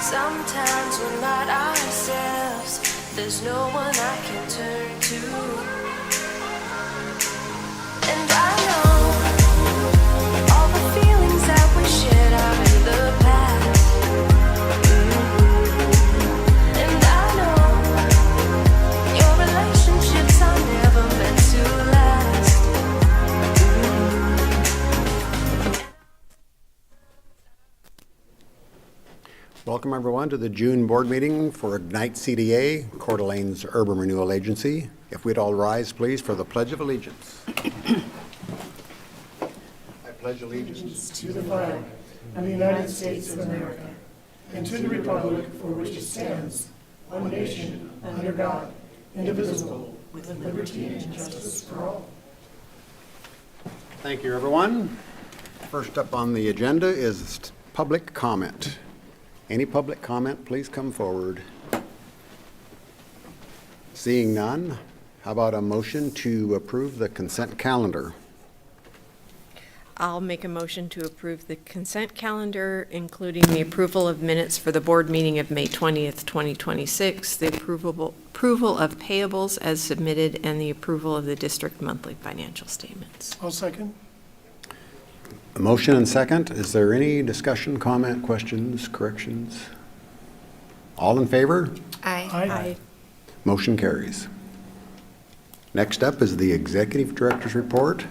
Sometimes we're not ourselves. There's no one I can turn to. And I know all the feelings that we shared are in the past. And I know your relationships are never meant to last. Welcome everyone to the June board meeting for Ignite CDA, Coeur d'Alene's Urban Renewal Agency. If we'd all rise, please, for the Pledge of Allegiance. I pledge allegiance to the flag of the United States of America and to the republic for which it stands, one nation, under God, indivisible, with liberty and justice for all. Thank you, everyone. First up on the agenda is public comment. Any public comment, please come forward. Seeing none, how about a motion to approve the consent calendar? I'll make a motion to approve the consent calendar, including the approval of minutes for the board meeting of May 20th, 2026, the approval of payables as submitted, and the approval of the district monthly financial statements. I'll second. A motion and second. Is there any discussion, comment, questions, corrections? All in favor? Aye. Motion carries. Next up is the Executive Director's Report.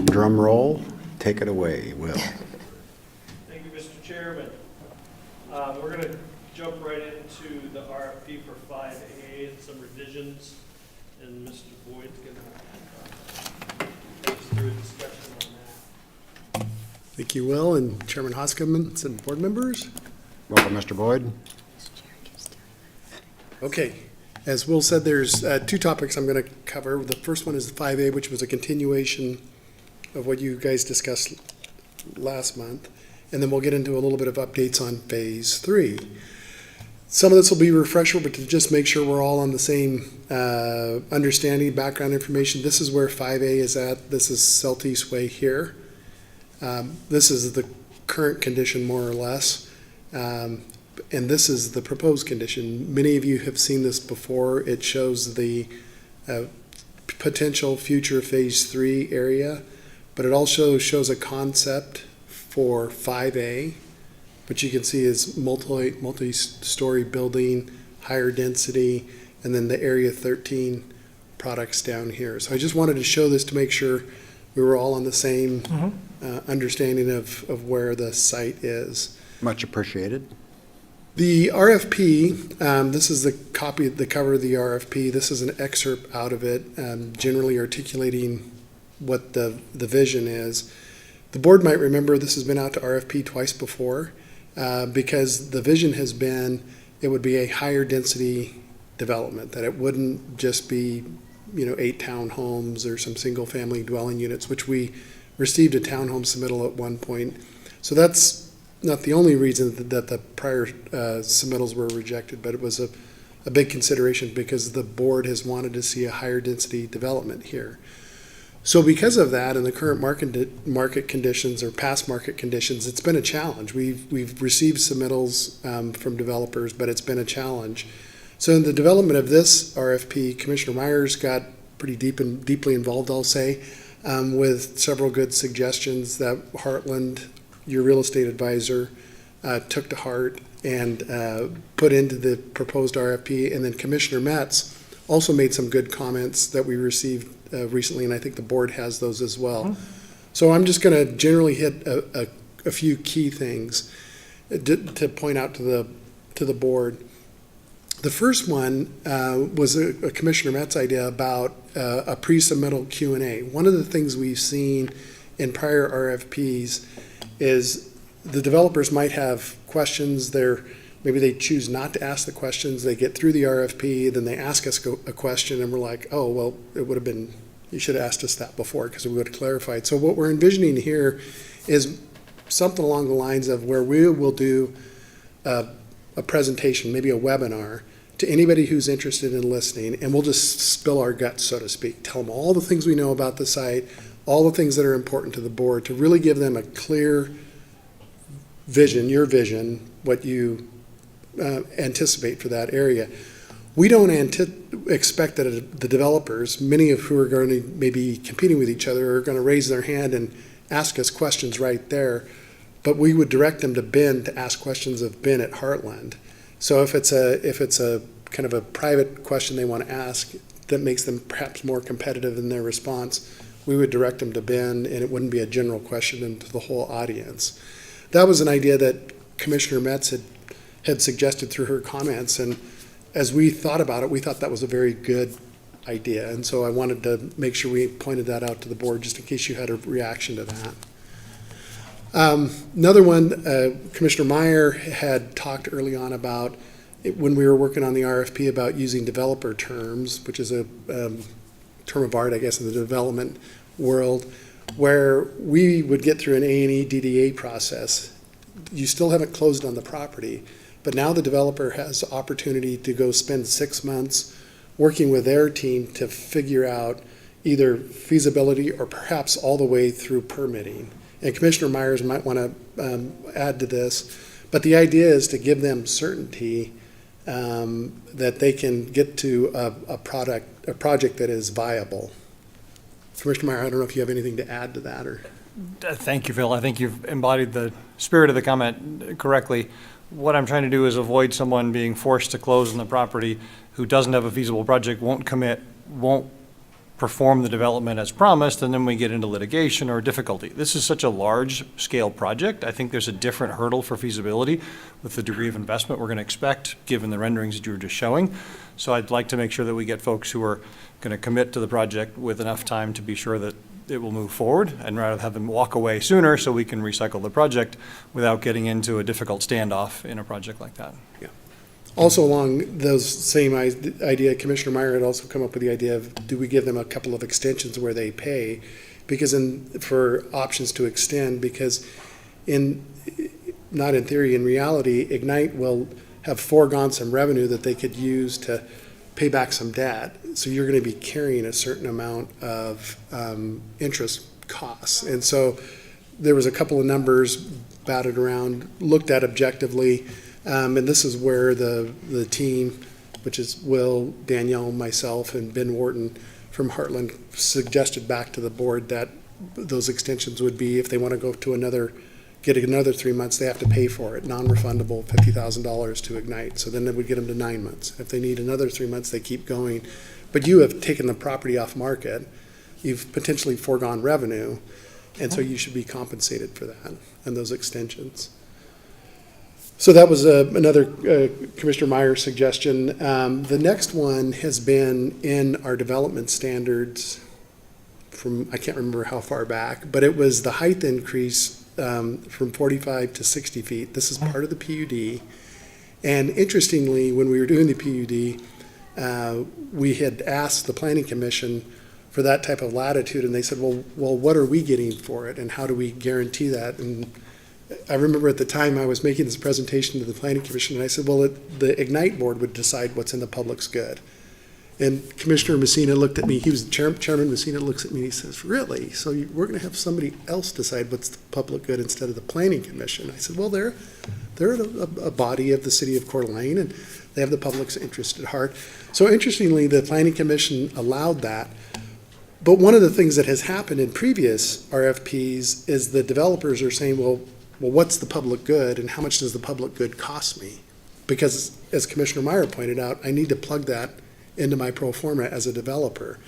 Drum roll. Take it away, Will. Thank you, Mr. Chairman. We're going to jump right into the RFP for 5A and some revisions, and Mr. Boyd's going to take us through a discussion on that. Thank you, Will, and Chairman Hoskins and board members. Welcome, Mr. Boyd. Okay, as Will said, there's two topics I'm going to cover. The first one is the 5A, which was a continuation of what you guys discussed last month, and then we'll get into a little bit of updates on Phase 3. Some of this will be refresher, but to just make sure we're all on the same understanding, background information. This is where 5A is at. This is Southeast Way here. This is the current condition, more or less, and this is the proposed condition. Many of you have seen this before. It shows the potential future Phase 3 area, but it also shows a concept for 5A, which you can see is multi-story building, higher density, and then the Area 13 products down here. So I just wanted to show this to make sure we were all on the same understanding of where the site is. Much appreciated. The RFP, this is the copy, the cover of the RFP. This is an excerpt out of it, generally articulating what the vision is. The board might remember this has been out to RFP twice before because the vision has been it would be a higher density development, that it wouldn't just be 8 townhomes or some single family dwelling units, which we received a townhome submittal at one point. So that's not the only reason that the prior submittals were rejected, but it was a big consideration because the board has wanted to see a higher density development here. So because of that and the current market conditions or past market conditions, it's been a challenge. We've received submittals from developers, but it's been a challenge. So in the development of this RFP, Commissioner Myers got pretty deeply involved, I'll say, with several good suggestions that Heartland, your real estate advisor, took to heart and put into the proposed RFP. And then Commissioner Metz also made some good comments that we received recently, and I think the board has those as well. So I'm just going to generally hit a few key things to point out to the board. The first one was a Commissioner Metz idea about a pre-submittal Q&A. One of the things we've seen in prior RFPs is the developers might have questions. Maybe they choose not to ask the questions. They get through the RFP, then they ask us a question, and we're like, oh, well, it would have been, you should have asked us that before because we would have clarified. So what we're envisioning here is something along the lines of where we will do a presentation, maybe a webinar, to anybody who's interested in listening, and we'll just spill our guts, so to speak. Tell them all the things we know about the site, all the things that are important to the board, to really give them a clear vision, your vision, what you anticipate for that area. We don't expect that the developers, many of who are going to maybe competing with each other, are going to raise their hand and ask us questions right there. But we would direct them to Ben to ask questions of Ben at Heartland. So if it's a kind of a private question they want to ask that makes them perhaps more competitive in their response, we would direct them to Ben, and it wouldn't be a general question into the whole audience. That was an idea that Commissioner Metz had suggested through her comments, and as we thought about it, we thought that was a very good idea, and so I wanted to make sure we pointed that out to the board just in case you had a reaction to that. Another one, Commissioner Meyer had talked early on about when we were working on the RFP about using developer terms, which is a term of art, I guess, in the development world, where we would get through an A&E DDA process. You still haven't closed on the property, but now the developer has the opportunity to go spend 6 months working with their team to figure out either feasibility or perhaps all the way through permitting. And Commissioner Myers might want to add to this, but the idea is to give them certainty that they can get to a project that is viable. Commissioner Meyer, I don't know if you have anything to add to that, or. Thank you, Phil. I think you've embodied the spirit of the comment correctly. What I'm trying to do is avoid someone being forced to close on the property who doesn't have a feasible project, won't commit, won't perform the development as promised, and then we get into litigation or difficulty. This is such a large-scale project. I think there's a different hurdle for feasibility with the degree of investment we're going to expect, given the renderings that you were just showing. So I'd like to make sure that we get folks who are going to commit to the project with enough time to be sure that it will move forward, and rather have them walk away sooner so we can recycle the project without getting into a difficult standoff in a project like that. Yeah. Also along those same idea, Commissioner Meyer had also come up with the idea of, do we give them a couple of extensions where they pay? Because for options to extend, because not in theory, in reality, Ignite will have foregone some revenue that they could use to pay back some debt. So you're going to be carrying a certain amount of interest costs. And so there was a couple of numbers batted around, looked at objectively, and this is where the team, which is Will, Danielle, myself, and Ben Wharton from Heartland, suggested back to the board that those extensions would be, if they want to go to get another 3 months, they have to pay for it, non-refundable, $50,000 to Ignite. So then that would get them to 9 months. If they need another 3 months, they keep going. But you have taken the property off market. You've potentially foregone revenue, and so you should be compensated for that and those extensions. So that was another Commissioner Meyer suggestion. The next one has been in our development standards from, I can't remember how far back, but it was the height increase from 45 to 60 feet. This is part of the PUD. And interestingly, when we were doing the PUD, we had asked the Planning Commission for that type of latitude, and they said, well, what are we getting for it, and how do we guarantee that? And I remember at the time I was making this presentation to the Planning Commission, and I said, well, the Ignite Board would decide what's in the public's good. And Commissioner Messina looked at me, he was Chairman Messina looks at me and he says, really? So we're going to have somebody else decide what's the public good instead of the Planning Commission? I said, well, they're a body of the city of Coeur d'Alene, and they have the public's interest at heart. So interestingly, the Planning Commission allowed that. But one of the things that has happened in previous RFPs is the developers are saying, well, what's the public good, and how much does the public good cost me? Because as Commissioner Meyer pointed out, I need to plug that into my pro forma as a developer.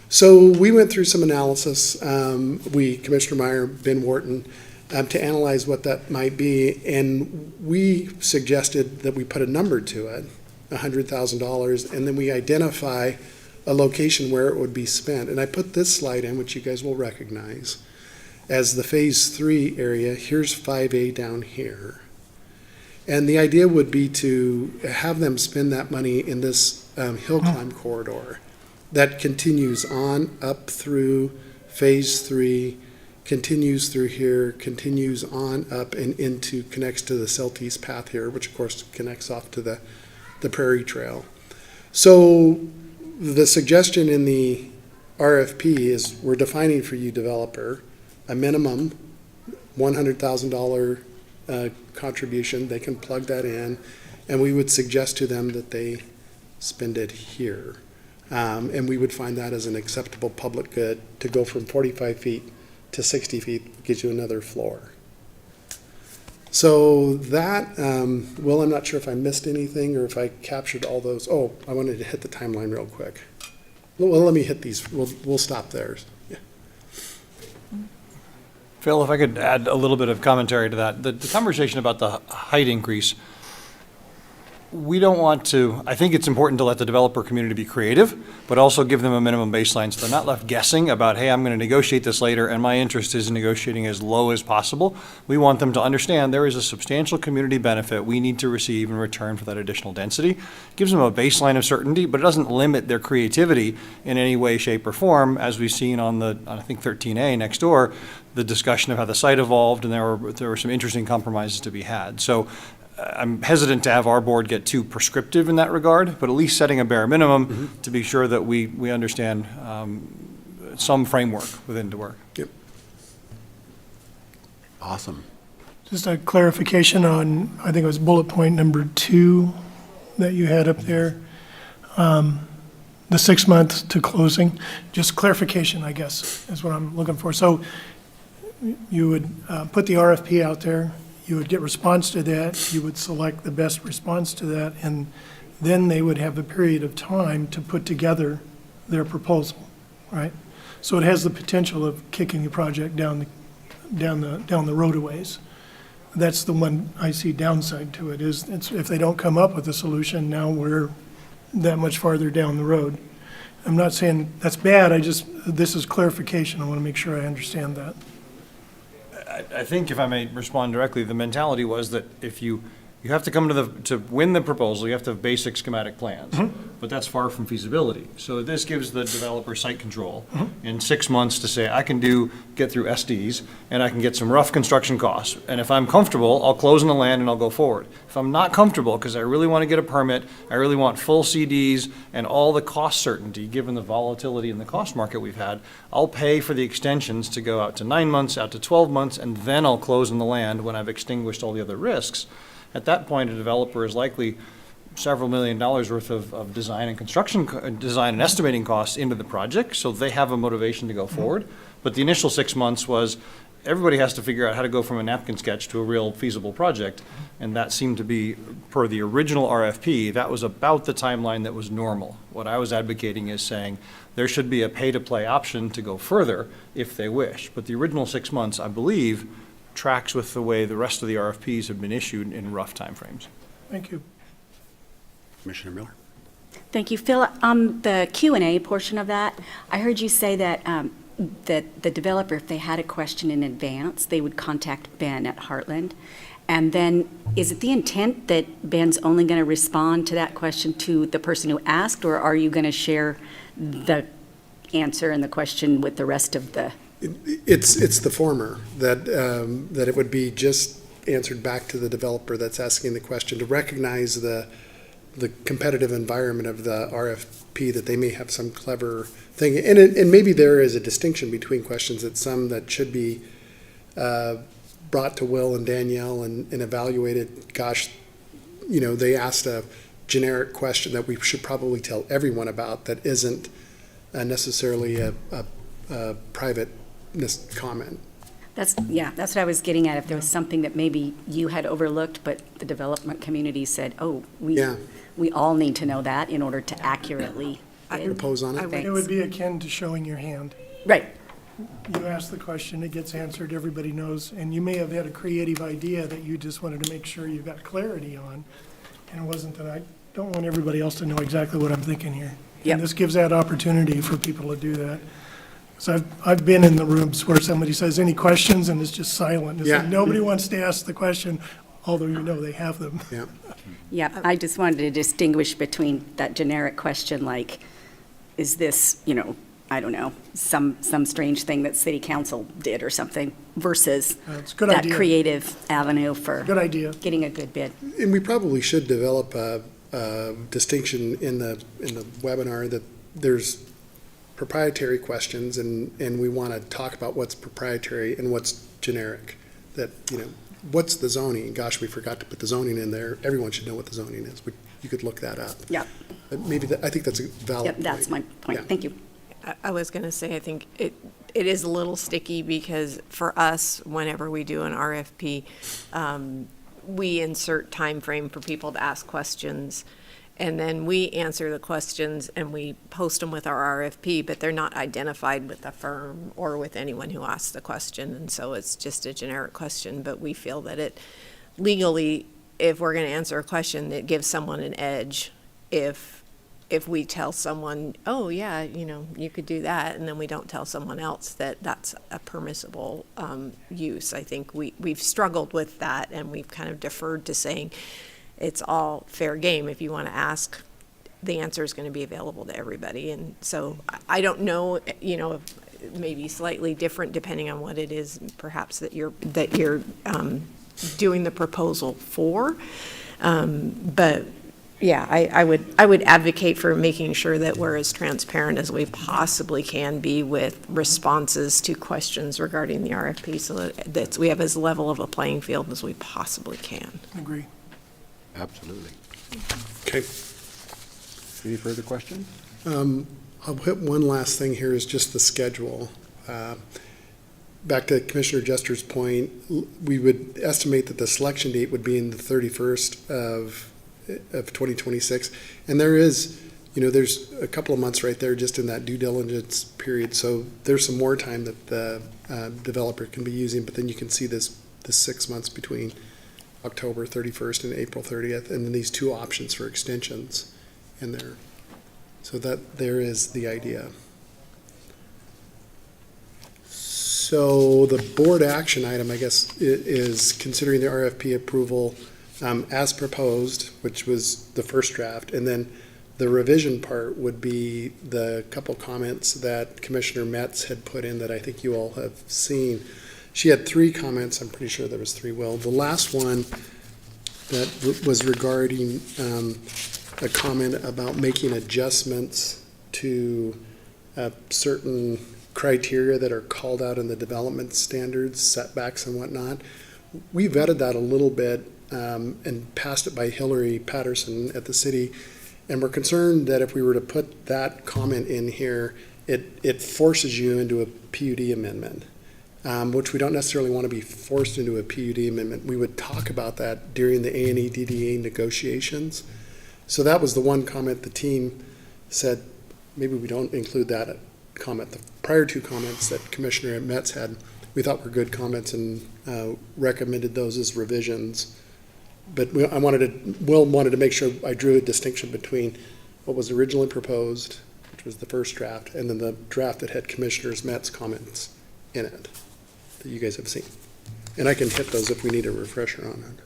So we went through some analysis, Commissioner Meyer, Ben Wharton, to analyze what that might be, and we suggested that we put a number to it, $100,000, and then we identify a location where it would be spent. And I put this slide in, which you guys will recognize, as the Phase 3 area. Here's 5A down here. And the idea would be to have them spend that money in this hill climb corridor that continues on up through Phase 3, continues through here, continues on up and connects to the Southeast path here, which of course connects off to the Prairie Trail. So the suggestion in the RFP is we're defining for you, developer, a minimum $100,000 contribution, they can plug that in, and we would suggest to them that they spend it here. And we would find that as an acceptable public good to go from 45 feet to 60 feet, gives you another floor. So that, Will, I'm not sure if I missed anything or if I captured all those. Oh, I wanted to hit the timeline real quick. Well, let me hit these. We'll stop there. Yeah. Phil, if I could add a little bit of commentary to that. The conversation about the height increase, we don't want to, I think it's important to let the developer community be creative, but also give them a minimum baseline so they're not left guessing about, hey, I'm going to negotiate this later, and my interest is in negotiating as low as possible. We want them to understand there is a substantial community benefit we need to receive in return for that additional density. Gives them a baseline of certainty, but it doesn't limit their creativity in any way, shape, or form, as we've seen on I think 13A next door, the discussion of how the site evolved, and there were some interesting compromises to be had. So I'm hesitant to have our board get too prescriptive in that regard, but at least setting a bare minimum to be sure that we understand some framework within to work. Yep. Awesome. Just a clarification on, I think it was bullet point number 2 that you had up there. The 6 months to closing, just clarification, I guess, is what I'm looking for. So you would put the RFP out there, you would get response to that, you would select the best response to that, and then they would have a period of time to put together their proposal, right? So it has the potential of kicking the project down the road a ways. That's the one I see downside to it, is if they don't come up with a solution, now we're that much farther down the road. I'm not saying that's bad, this is clarification, I want to make sure I understand that. I think if I may respond directly, the mentality was that if you have to come to win the proposal, you have to have basic schematic plans, but that's far from feasibility. So this gives the developer site control in 6 months to say, I can get through SDs, and I can get some rough construction costs. And if I'm comfortable, I'll close on the land and I'll go forward. If I'm not comfortable, because I really want to get a permit, I really want full CDs and all the cost certainty, given the volatility in the cost market we've had, I'll pay for the extensions to go out to 9 months, out to 12 months, and then I'll close on the land when I've extinguished all the other risks. At that point, a developer is likely several $1 million worth of design and construction, design and estimating costs into the project, so they have a motivation to go forward. But the initial 6 months was, everybody has to figure out how to go from a napkin sketch to a real feasible project, and that seemed to be, per the original RFP, that was about the timeline that was normal. What I was advocating is saying there should be a pay-to-play option to go further if they wish. But the original 6 months, I believe, tracks with the way the rest of the RFPs have been issued in rough timeframes. Thank you. Commissioner Miller? Thank you, Phil. On the Q&A portion of that, I heard you say that that the developer, if they had a question in advance, they would contact Ben at Heartland. And then, is it the intent that Ben's only going to respond to that question to the person who asked, or are you going to share the answer and the question with the rest of the? It's the former, that it would be just answered back to the developer that's asking the question, to recognize the competitive environment of the RFP, that they may have some clever thing. And maybe there is a distinction between questions, that some that should be brought to Will and Danielle and evaluated. Gosh, they asked a generic question that we should probably tell everyone about, that isn't necessarily a private comment. That's what I was getting at. If there was something that maybe you had overlooked, but the development community said, oh, we all need to know that in order to accurately Propose on it. It would be akin to showing your hand. Right. You ask the question, it gets answered, everybody knows, and you may have had a creative idea that you just wanted to make sure you got clarity on, and it wasn't that. I don't want everybody else to know exactly what I'm thinking here. Yep. And this gives that opportunity for people to do that. So I've been in the rooms where somebody says, any questions, and it's just silent. It's like nobody wants to ask the question, although they have them. Yeah. Yeah, I just wanted to distinguish between that generic question, like, is this, I don't know, some strange thing that city council did or something, versus It's a good that idea. creative avenue for Good idea. getting a good bid. And we probably should develop a distinction in the webinar, that there's proprietary questions, and we want to talk about what's proprietary and what's generic. That, what's the zoning? Gosh, we forgot to put the zoning in there. Everyone should know what the zoning is. You could look that up. Yep, I think that's a valid yep, point. that's my point. Yeah. Thank you. I was going to say, I think it is a little sticky because for us, whenever we do an RFP, we insert time frame for people to ask questions. And then we answer the questions and we post them with our RFP, but they're not identified with the firm or with anyone who asked the question. And so it's just a generic question, but we feel that it legally, if we're going to answer a question, it gives someone an edge if we tell someone, oh, yeah, you could do that, and then we don't tell someone else that that's a permissible use. I think we've struggled with that, and we've kind of deferred to saying it's all fair game. If you want to ask, the answer is going to be available to everybody. And so I don't know, maybe slightly different depending on what it is, perhaps that you're doing the proposal for. But yeah, I would advocate for making sure that we're as transparent as we possibly can be with responses to questions regarding the RFP, so that we have as level of a playing field as we possibly can. Agree. Absolutely. Okay. Any further questions? I'll hit one last thing here is just the schedule. Back to Commissioner Jester's point, we would estimate that the selection date would be in the 31st of 2026. And there is, there's a couple of months right there just in that due diligence period. So there's some more time that the developer can be using, but then you can see the 6 months between October 31st and April 30th, and then these two options for extensions in there. So that there is the idea. So the board action item, I guess, is considering the RFP approval as proposed, which was the first draft, and then the revision part would be the couple comments that Commissioner Metz had put in that I think you all have seen. She had 3 comments. I'm pretty sure there was 3, Will. The last one that was regarding a comment about making adjustments to certain criteria that are called out in the development standards, setbacks and whatnot. We vetted that a little bit and passed it by Hillary Patterson at the city. And we're concerned that if we were to put that comment in here, it forces you into a PUD amendment. Which we don't necessarily want to be forced into a PUD amendment. We would talk about that during the A&E DDA negotiations. So that was the one comment the team said, maybe we don't include that comment. The prior 2 comments that Commissioner Metz had, we thought were good comments and recommended those as revisions. But Will wanted to make sure I drew a distinction between what was originally proposed, which was the first draft, and then the draft that had Commissioner Metz comments in it that you guys have seen. And I can hit those if we need a refresher on it.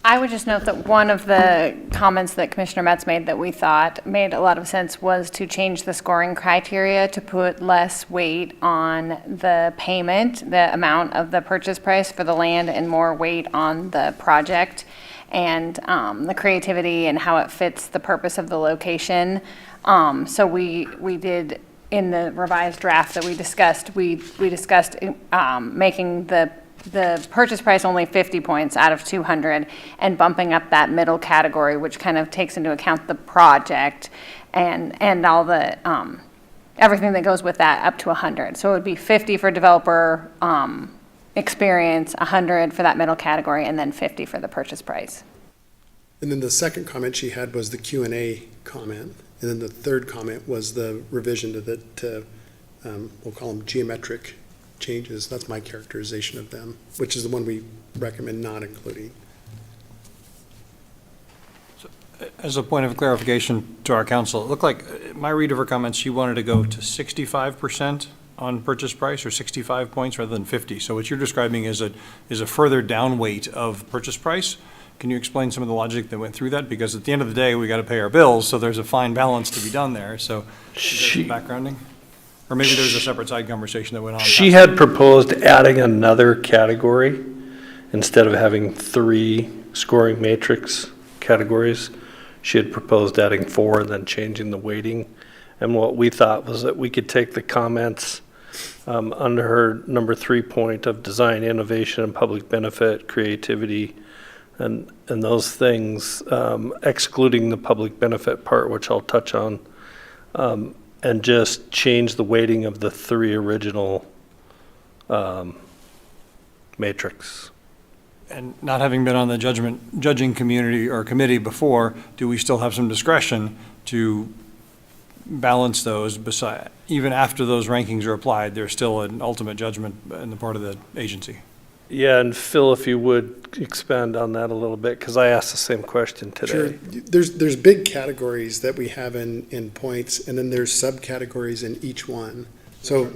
I would just note that one of the comments that Commissioner Metz made that we thought made a lot of sense was to change the scoring criteria to put less weight on the payment, the amount of the purchase price for the land, and more weight on the project and the creativity and how it fits the purpose of the location. So we did, in the revised draft that we discussed, we discussed making the purchase price only 50 points out of 200 and bumping up that middle category, which kind of takes into account the project and all the everything that goes with that up to 100. So it would be 50 for developer experience, 100 for that middle category, and then 50 for the purchase price. And then the second comment she had was the Q&A comment. And then the third comment was the revision to we'll call them geometric changes. That's my characterization of them, which is the one we recommend not including. As a point of clarification to our council, it looked like my read of her comments, she wanted to go to 65% on purchase price, or 65 points rather than 50. So what you're describing is a further down weight of purchase price. Can you explain some of the logic that went through that? Because at the end of the day, we got to pay our bills, so there's a fine balance to be done there. So is there some backgrounding? Or maybe there's a separate side conversation that went on. She had proposed adding another category instead of having 3 scoring matrix categories. She had proposed adding 4 and then changing the weighting. And what we thought was that we could take the comments under her number 3 point of design, innovation, and public benefit, creativity, and those things, excluding the public benefit part, which I'll touch on, and just change the weighting of the 3 original matrix. And not having been on the judging community or committee before, do we still have some discretion to balance those beside, even after those rankings are applied, there's still an ultimate judgment on the part of the agency? Yeah, and Phil, if you would expand on that a little bit, because I asked the same question Sure. today. There's big categories that we have in points, and then there's subcategories in each one. So,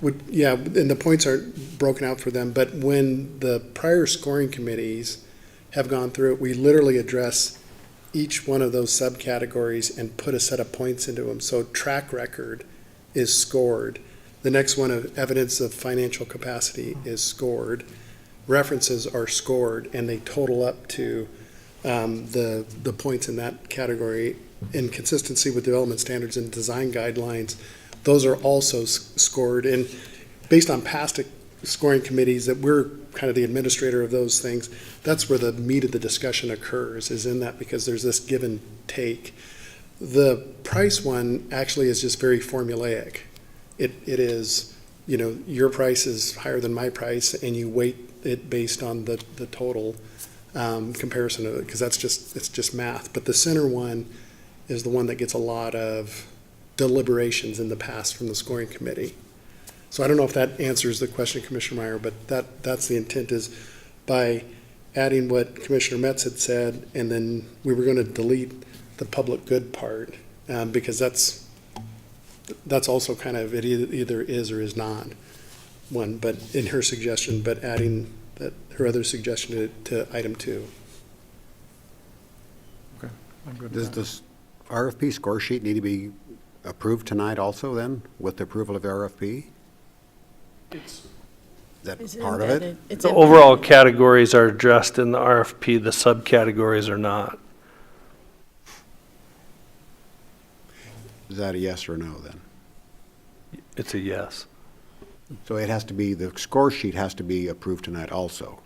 and the points aren't broken out for them, but when the prior scoring committees have gone through it, we literally address each one of those subcategories and put a set of points into them. So track record is scored. The next one of evidence of financial capacity is scored. References are scored, and they total up to the points in that category. In consistency with development standards and design guidelines, those are also scored. And based on past scoring committees that we're kind of the administrator of those things, that's where the meat of the discussion occurs, is in that, because there's this give and take. The price one actually is just very formulaic. It is, your price is higher than my price, and you weight it based on the total comparison of it, because it's just math. But the center one is the one that gets a lot of deliberations in the past from the scoring committee. So I don't know if that answers the question, Commissioner Meyer, but that's the intent, is by adding what Commissioner Metz had said, and then we were going to delete the public good part, because that's also kind of, it either is or is not one, but in her suggestion, but adding her other suggestion to item 2. Okay, I'm good with Does that. this RFP score sheet need to be approved tonight also then, with the approval of the RFP? Is that part of it? The overall categories are addressed in the RFP, the subcategories are not. Is that a yes or no then? It's a yes. So it has to be, the score sheet has to be approved tonight also.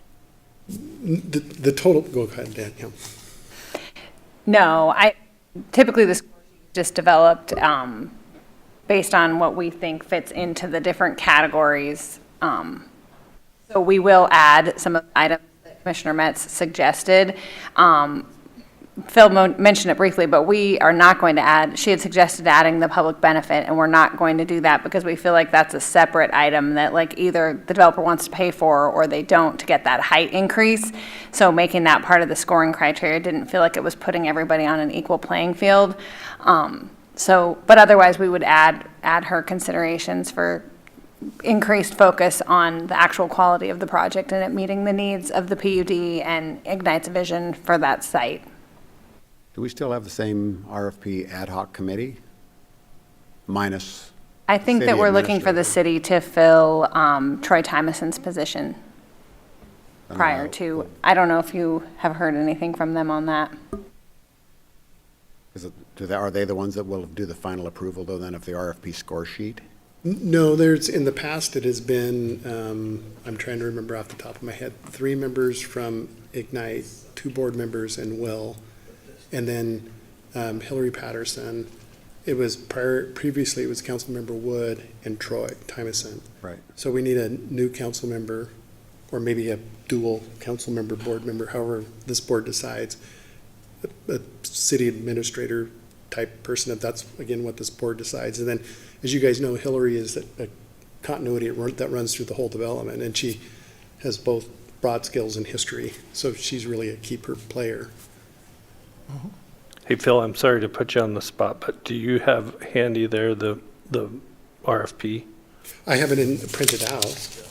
The total, go ahead, Danielle. No, typically this is just developed based on what we think fits into the different categories. So we will add some of the items that Commissioner Metz suggested. Phil mentioned it briefly, but we are not going to add, she had suggested adding the public benefit, and we're not going to do that because we feel like that's a separate item that either the developer wants to pay for or they don't to get that height increase. So making that part of the scoring criteria didn't feel like it was putting everybody on an equal playing field. But otherwise we would add her considerations for increased focus on the actual quality of the project and it meeting the needs of the PUD and Ignite's vision for that site. Do we still have the same RFP ad hoc committee? Minus, I think that City we're looking for the city to fill Troy Timeson's position I don't prior know. to, I don't know if you have heard anything from them on that. Are they the ones that will do the final approval though then of the RFP score sheet? No, in the past, it has been, I'm trying to remember off the top of my head, 3 members from Ignite, 2 board members, and Will, and then Hillary Patterson. It was previously it was Councilmember Wood and Troy Tymeson. Right. So we need a new council member, or maybe a dual council member, board member, however this board decides, a city administrator type person, if that's, again, what this board decides. And then, as you guys know, Hillary is a continuity that runs through the whole development, and she has both broad skills and history, so she's really a key player. Hey, Phil, I'm sorry to put you on the spot, but do you have handy there the RFP? I have it printed out.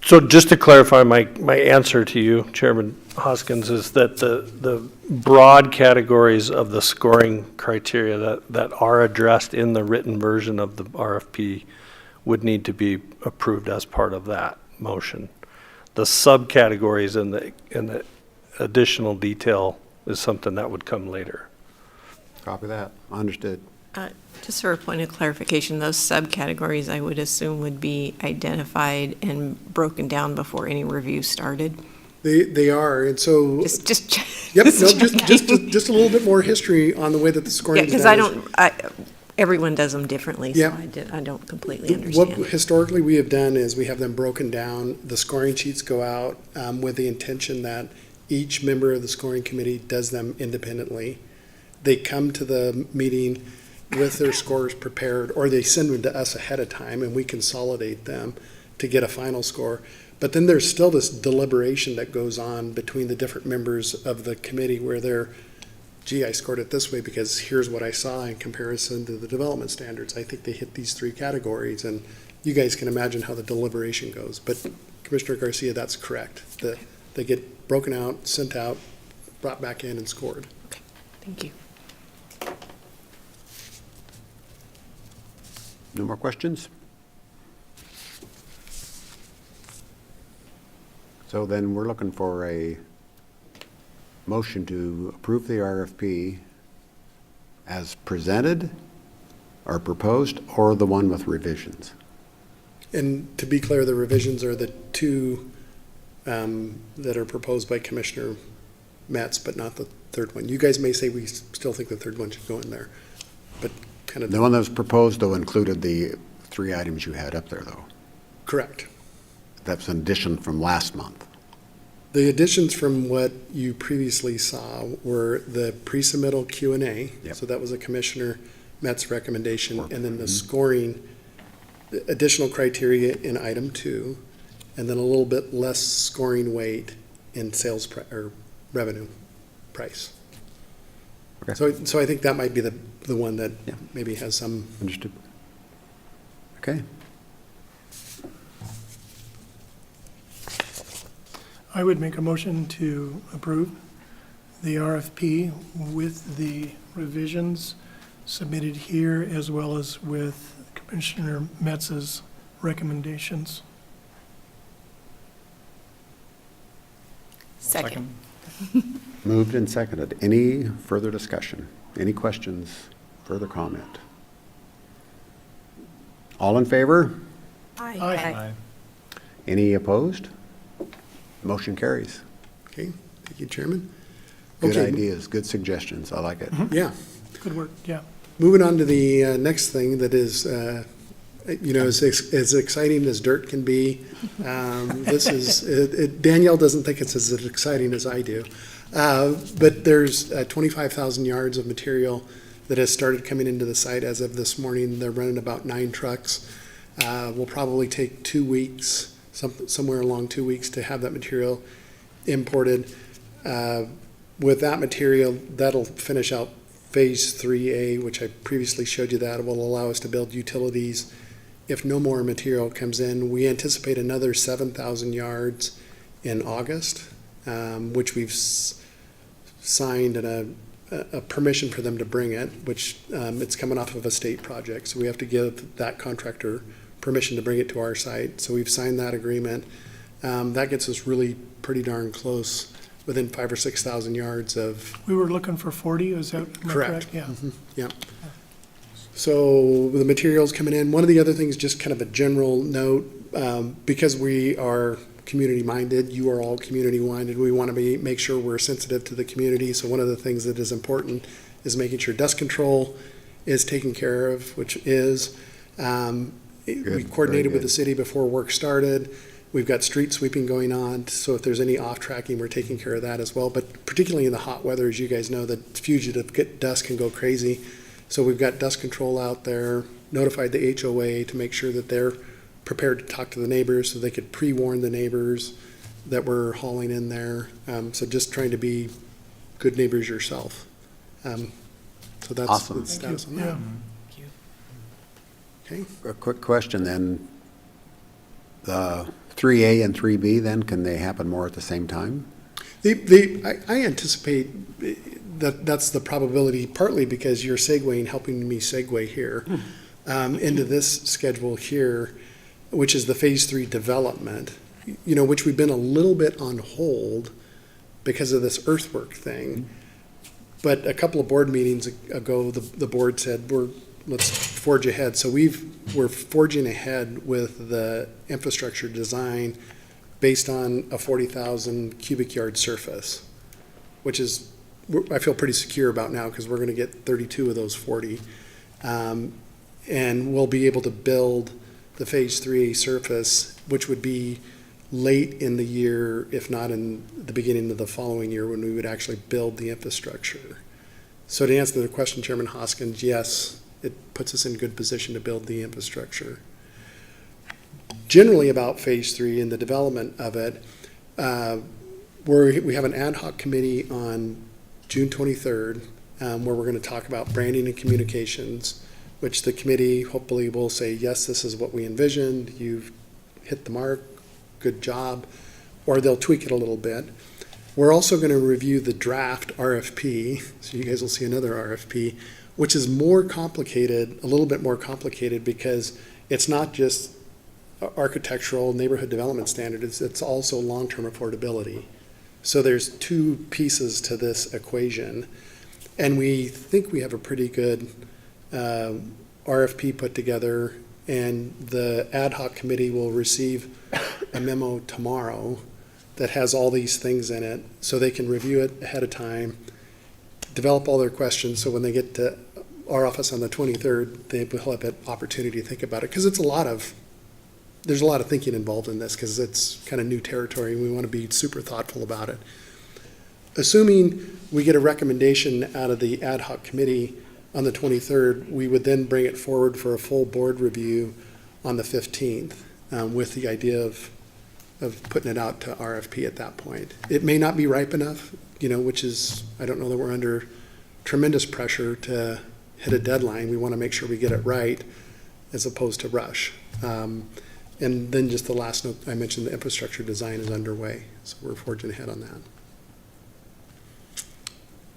So just to clarify, my answer to you, Chairman Hoskins, is that the broad categories of the scoring criteria that are addressed in the written version of the RFP would need to be approved as part of that motion. The subcategories and the additional detail is something that would come later. Copy that. Understood. Just for a point of clarification, those subcategories I would assume would be identified and broken down before any review started. They are, and so, Just. yep, no, just a little bit more history on the way that the scoring Yeah, is because done. everyone does them differently, so Yeah. I don't completely What understand. historically we have done is we have them broken down, the scoring sheets go out with the intention that each member of the scoring committee does them independently. They come to the meeting with their scores prepared, or they send them to us ahead of time, and we consolidate them to get a final score. But then there's still this deliberation that goes on between the different members of the committee where they're, gee, I scored it this way because here's what I saw in comparison to the development standards. I think they hit these 3 categories, and you guys can imagine how the deliberation goes. But Commissioner Garcia, that's correct. They get broken out, sent out, brought back in, and scored. Thank you. No more questions? So then we're looking for a motion to approve the RFP as presented or proposed, or the one with revisions. And to be clear, the revisions are the 2 that are proposed by Commissioner Metz, but not the third one. You guys may say we still think the third one should go in there, but kind of. The one that was proposed, though, included the 3 items you had up there, though. Correct. That's an addition from last month. The additions from what you previously saw were the pre-submittal Q&A. Yep. So that was a Commissioner Metz recommendation, and then the scoring, the additional criteria in item 2, and then a little bit less scoring weight in sales or revenue price. Okay. So I think that might be the one that Yeah. maybe has some. Understood. Okay. I would make a motion to approve the RFP with the revisions submitted here, as well as with Commissioner Metz's recommendations. Second. Moved and seconded. Any further discussion? Any questions? Further comment? All in favor? Aye. Any opposed? Motion carries. Okay, thank you, Chairman. Good Okay. ideas, good suggestions. I like it. Yeah. Good work, yeah. Moving on to the next thing that is, as exciting as dirt can be. This is, Danielle doesn't think it's as exciting as I do. But there's 25,000 yards of material that has started coming into the site as of this morning. They're running about 9 trucks. Will probably take 2 weeks, somewhere along 2 weeks to have that material imported. With that material, that'll finish out Phase 3A, which I previously showed you that. It will allow us to build utilities. If no more material comes in, we anticipate another 7,000 yards in August, which we've signed and a permission for them to bring it, which it's coming off of a state project. So we have to give that contractor permission to bring it to our site. So we've signed that agreement. That gets us really pretty darn close, within 5,000 or 6,000 yards of. We were looking for 40, is that am I Correct. Yeah. Yeah. So the materials coming in. One of the other things, just kind of a general note, because we are community-minded, you are all community-minded, we want to make sure we're sensitive to the community. So one of the things that is important is making sure dust control is taken care of, which is. We coordinated with the city before work started. We've got street sweeping going on, so if there's any off-tracking, we're taking care of that as well. But particularly in the hot weather, as you guys know, the fugitive dust can go crazy. So we've got dust control out there, notified the HOA to make sure that they're prepared to talk to the neighbors so they could pre-warn the neighbors that we're hauling in there. So just trying to be good neighbors yourself. So that's Awesome. the status on that. Yeah. Okay. A quick question then. The 3A and 3B then, can they happen more at the same time? I anticipate that's the probability, partly because you're helping me segue here into this schedule here, which is the Phase 3 development, which we've been a little bit on hold because of this earthwork thing. But a couple of board meetings ago, the board said, let's forge ahead. So we're forging ahead with the infrastructure design based on a 40,000 cubic yard surface, which is, I feel pretty secure about now because we're going to get 32 of those 40. And we'll be able to build the Phase 3A surface, which would be late in the year, if not in the beginning of the following year, when we would actually build the infrastructure. So to answer the question, Chairman Hoskins, yes, it puts us in good position to build the infrastructure. Generally about Phase 3 and the development of it, we have an ad hoc committee on June 23rd, where we're going to talk about branding and communications, which the committee hopefully will say, yes, this is what we envisioned, you've hit the mark, good job, or they'll tweak it a little bit. We're also going to review the draft RFP, so you guys will see another RFP, which is more complicated, a little bit more complicated, because it's not just architectural neighborhood development standards, it's also long-term affordability. So there's two pieces to this equation, and we think we have a pretty good RFP put together, and the ad hoc committee will receive a memo tomorrow that has all these things in it, so they can review it ahead of time, develop all their questions, so when they get to our office on the 23rd, they will have an opportunity to think about it, because there's a lot of thinking involved in this, because it's kind of new territory, and we want to be super thoughtful about it. Assuming we get a recommendation out of the ad hoc committee on the 23rd, we would then bring it forward for a full board review on the 15th, with the idea of putting it out to RFP at that point. It may not be ripe enough, which is, I don't know that we're under tremendous pressure to hit a deadline. We want to make sure we get it right as opposed to rush. And then just the last note, I mentioned the infrastructure design is underway, so we're forging ahead on that.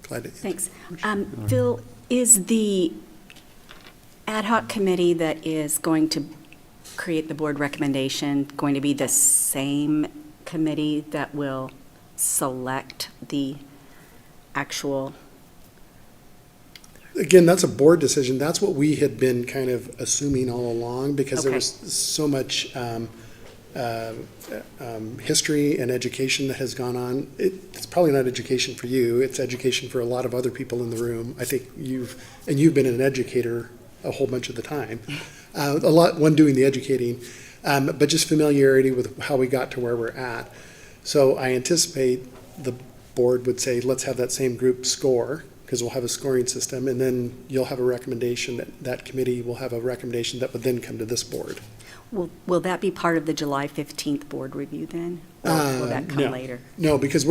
Glad to. Thanks. Phil, is the ad hoc committee that is going to create the board recommendation going to be the same committee that will select the actual? Again, that's a board decision. That's what we had been kind of assuming all along, because there Okay. was so much history and education that has gone on. It's probably not education for you. It's education for a lot of other people in the room. I think you've been an educator a whole bunch of the time. One doing the educating, but just familiarity with how we got to where we're at. So I anticipate the board would say, let's have that same group score, because we'll have a scoring system, and then you'll have a recommendation, that committee will have a recommendation that would then come to this board. Will that be part of the July 15th board review then? Or will that come No. later? No, because it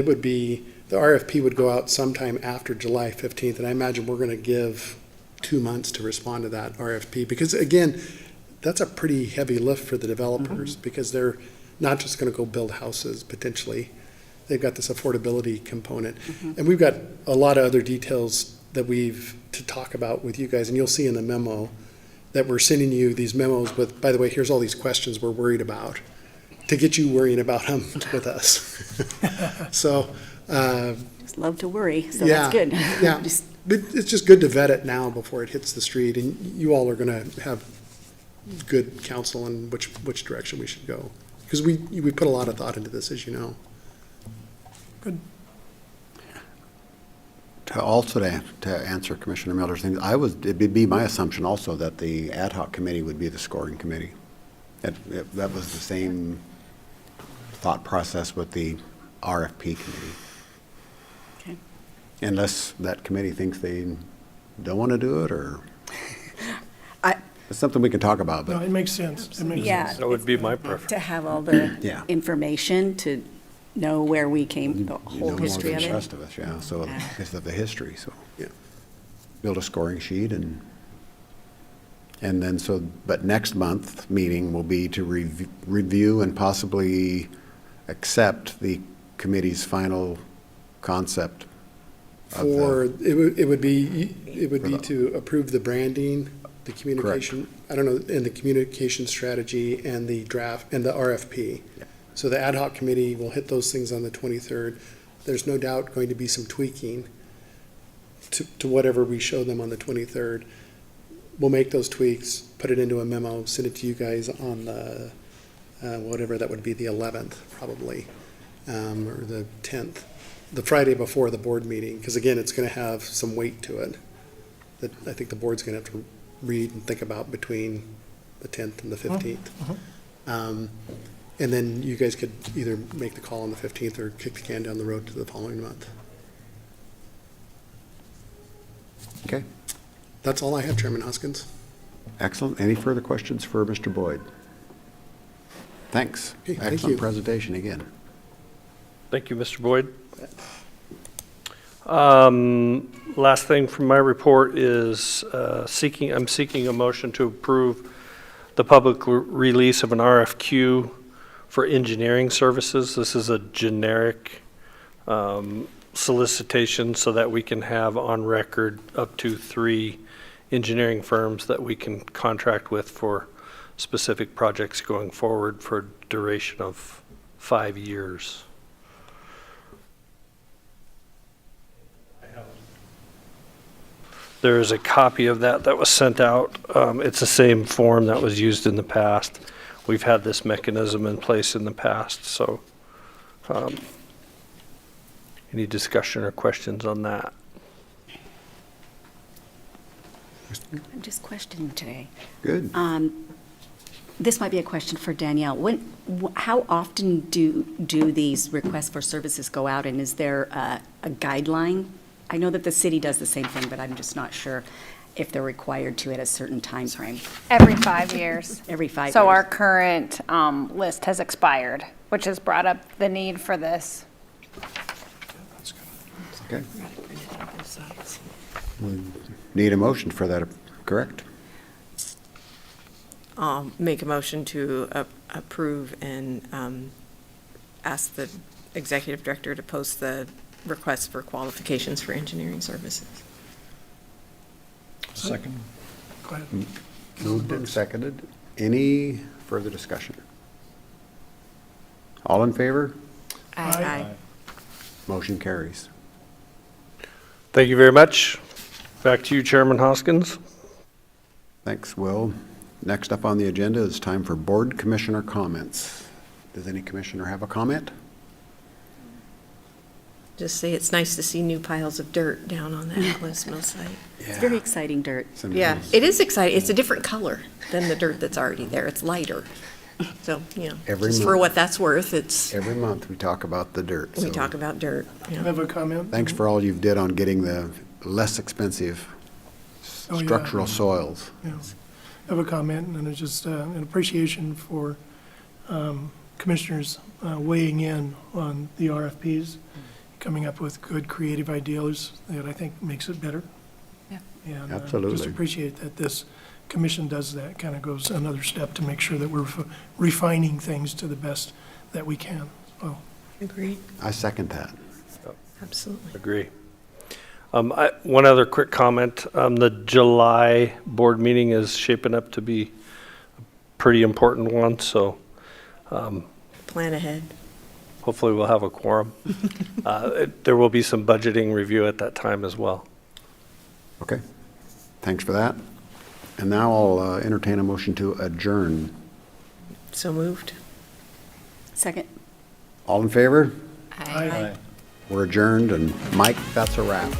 would be, the RFP would go out sometime after July 15th, and I imagine we're going to give 2 months to respond to that RFP, because again, that's a pretty heavy lift for the developers, because they're not just going to go build houses potentially. They've got this affordability component. And we've got a lot of other details that to talk about with you guys, and you'll see in the memo that we're sending you these memos with, by the way, here's all these questions we're worried about, to get you worrying about them with us. So, Just love to worry, so yeah, that's good. yeah. But it's just good to vet it now before it hits the street, and you all are going to have good counsel on which direction we should go. Because we put a lot of thought into this, as you know. Good. To answer Commissioner Miller's thing, it'd be my assumption also that the ad hoc committee would be the scoring committee. That was the same thought process with the RFP committee. Okay. Unless that committee thinks they don't want to do it, or it's something we can talk about, No, but it makes sense. It makes Yeah. sense. That would be my preference. To have all the Yeah. information, to know where we came, the you whole know more history than of the it. rest of us, yeah, so Yeah. because of the history, so. Yeah. Build a scoring sheet and then but next month meeting will be to review and possibly accept the committee's final concept of It would be For the- to approve the branding, the communication, I don't know, and the communication strategy and the draft and the RFP. Yeah. So the ad hoc committee will hit those things on the 23rd. there's no doubt going to be some tweaking to whatever we show them on the 23rd. We'll make those tweaks, put it into a memo, send it to you guys on the, whatever that would be, the 11th probably, or the 10th, the Friday before the board meeting, because again, it's going to have some weight to it that I think the board's going to have to read and think about between the 10th and the 15th. And then you guys could either make the call on the 15th or kick the can down the road to the following month. Okay, That's all I have, Chairman Hoskins. excellent. Any further questions for Mr. Boyd? Thanks. Okay, thank Excellent you. presentation again. Thank you, Mr. Boyd. Last thing from my report is I'm seeking a motion to approve the public release of an RFQ for engineering services. This is a generic solicitation so that we can have on record up to 3 engineering firms that we can contract with for specific projects going forward for a duration of 5 years. There is a copy of that was sent out. It's the same form that was used in the past. We've had this mechanism in place in the past, so any discussion or questions on that? I'm just questioning today. Good. This might be a question for Danielle. How often do these requests for services go out, and is there a guideline? I know that the city does the same thing, but I'm just not sure if they're required to at a certain time frame. Every 5 years. Every 5 years. So our current list has expired, which has brought up the need for this. Okay. We need a motion for that, correct? I'll make a motion to approve and ask the executive director to post the request for qualifications for engineering services. Second. Go ahead. Moved and seconded. Any further discussion? All in favor? Aye. Motion carries. Thank you very much. Back to you, Chairman Hoskins. Thanks, Will. Next up on the agenda is time for board commissioner comments. Does any commissioner have a comment? Just say it's nice to see new piles of dirt down on the Atlas Mill site. It's very exciting dirt. Yeah, it is exciting. It's a different color than the dirt that's already there. It's lighter. So, you know, Every just for month. what that's worth, it's, Every month we talk about the dirt. we so talk about dirt. Can I Yeah. have a comment? Thanks for all you've did on getting the less expensive Oh, yeah. structural soils. Yeah. I have a comment, and it's just an appreciation for commissioners weighing in on the RFPs, coming up with good creative ideas that I think makes it better. Yeah. And just Absolutely. appreciate that this commission does that, kind of goes another step to make sure that we're refining things to the best that we can. So, Agreed, I second that. absolutely. Agree. One other quick comment. The July board meeting is shaping up to be a pretty important one, so Plan ahead. hopefully we'll have a quorum. There will be some budgeting review at that time as well. Okay. Thanks for that. And now I'll entertain a motion to adjourn. So moved. Second. All in favor? Aye. We're adjourned, and Mike, that's a wrap.